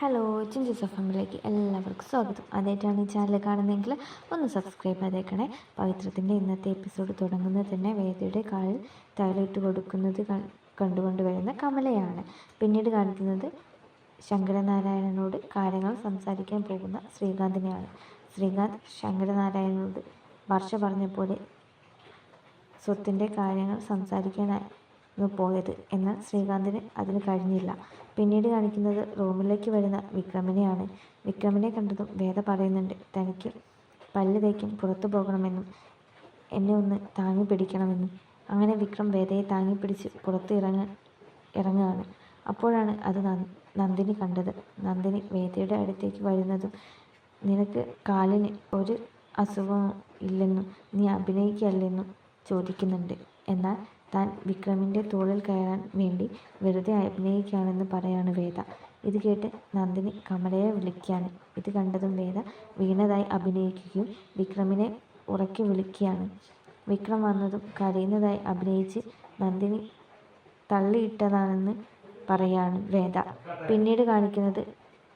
Hello, ചിഞ്ചസ് of ഫാമിലിയിലേക്ക് എല്ലാവർക്കും സ്വാഗതം. ആദ്യമായിട്ടാണ് ഈ ചാനൽ കാണുന്നതെങ്കിൽ ഒന്ന് സബ്സ്ക്രൈബ് ചെയ്തേക്കണേ. പവിത്രത്തിൻ്റെ ഇന്നത്തെ എപ്പിസോഡ് തുടങ്ങുന്നത് തന്നെ വേദയുടെ കാലിൽ തൈലിട്ട് കൊടുക്കുന്നത് കണ്ടുകൊണ്ട് വരുന്ന കമലയാണ്. പിന്നീട് കാണിക്കുന്നത് ശങ്കരനാരായണനോട് കാര്യങ്ങൾ സംസാരിക്കാൻ പോകുന്ന ശ്രീകാന്തിനെയാണ്. ശ്രീകാന്ത് ശങ്കരനാരായണനോട് വർഷ പറഞ്ഞ പോലെ സ്വത്തിൻ്റെ കാര്യങ്ങൾ സംസാരിക്കാനായി പോയത്. എന്നാൽ ശ്രീകാന്തിന് അതിന് കഴിഞ്ഞില്ല. പിന്നീട് കാണിക്കുന്നത് റൂമിലേക്ക് വരുന്ന വിക്രമിനെയാണ്. വിക്രമിനെ കണ്ടതും വേദ പറയുന്നുണ്ട് തനിക്ക് പല്ല് തേക്കാൻ പുറത്തു പോകണമെന്നും എന്നെ ഒന്ന് താങ്ങി പിടിക്കണമെന്നും. അങ്ങനെ വിക്രം വേദയെ താങ്ങി പിടിച്ച് പുറത്ത് ഇറങ്ങുകയാണ്. അപ്പോഴാണ് അത് നന്ദിനി കണ്ടത്. നന്ദിനി വേദയുടെ അടുത്തേക്ക് വരുന്നതും നിനക്ക് കാലിന് ഒരു അസുഖവും ഇല്ലെന്നും നീ അഭിനയിക്കല്ലെന്നും ചോദിക്കുന്നുണ്ട്. എന്നാൽ താൻ വിക്രമിൻ്റെ തോളിൽ കയറാൻ വേണ്ടി വെറുതെ അഭിനയിക്കുകയാണെന്ന് പറയാണ് വേദ. ഇത് കേട്ട് നന്ദിനി കമലയെ വിളിക്കുകയാണ്. ഇത് കണ്ടതും വേദ വീണതായി അഭിനയിക്കുകയും വിക്രമിനെ ഉറക്കി വിളിക്കുകയാണ്. വിക്രം വന്നതും കരയുന്നതായി അഭിനയിച്ച് നന്ദിനി തള്ളിയിട്ടതാണെന്ന് പറയാണ് വേദ. പിന്നീട് കാണിക്കുന്നത്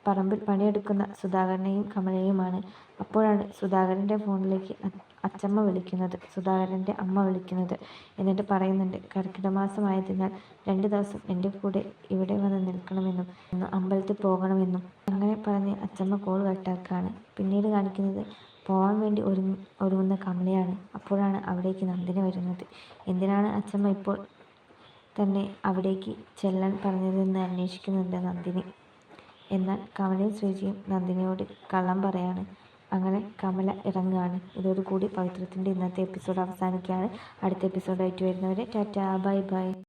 പറമ്പിൽ പണിയെടുക്കുന്ന സുധാകരനെയും കമലയുമാണ്. അപ്പോഴാണ് സുധാകരൻ്റെ ഫോണിലേക്ക് സുധാകരൻ്റെ അമ്മ വിളിക്കുന്നത്. എന്നിട്ട് പറയുന്നുണ്ട് കർക്കിടക മാസമായതിനാൽ 2 ദിവസം എൻ്റെ കൂടെ ഇവിടെ വന്ന് നിൽക്കണമെന്നും അമ്പലത്തിൽ പോകണമെന്നും. അങ്ങനെ പറഞ്ഞ് അച്ചമ്മ കോൾ കട്ടാക്കുകയാണ്. പിന്നീട് കാണിക്കുന്നത് പോകാൻ വേണ്ടി ഒരുങ്ങുന്ന കമലയാണ്. അപ്പോഴാണ് അവിടേക്ക് നന്ദിനി വരുന്നത്. എന്തിനാണ് അച്ചമ്മ ഇപ്പോൾ തന്നെ അവിടേക്ക് ചെല്ലാൻ പറഞ്ഞതെന്ന് അന്വേഷിക്കുന്നുണ്ട് നന്ദിനി. എന്നാൽ കമലയും ശ്രീജിയും നന്ദിനിയോട് കള്ളം പറയാണ്. അങ്ങനെ കമല ഇറങ്ങുകയാണ്. ഇതോടുകൂടി പവിത്രത്തിൻ്റെ ഇന്നത്തെ എപ്പിസോഡ് അവസാനിക്കുകയാണ്. അടുത്ത എപ്പിസോഡായിട്ട് വരുന്നവരെ ടാറ്റാ, ബൈ ബൈ.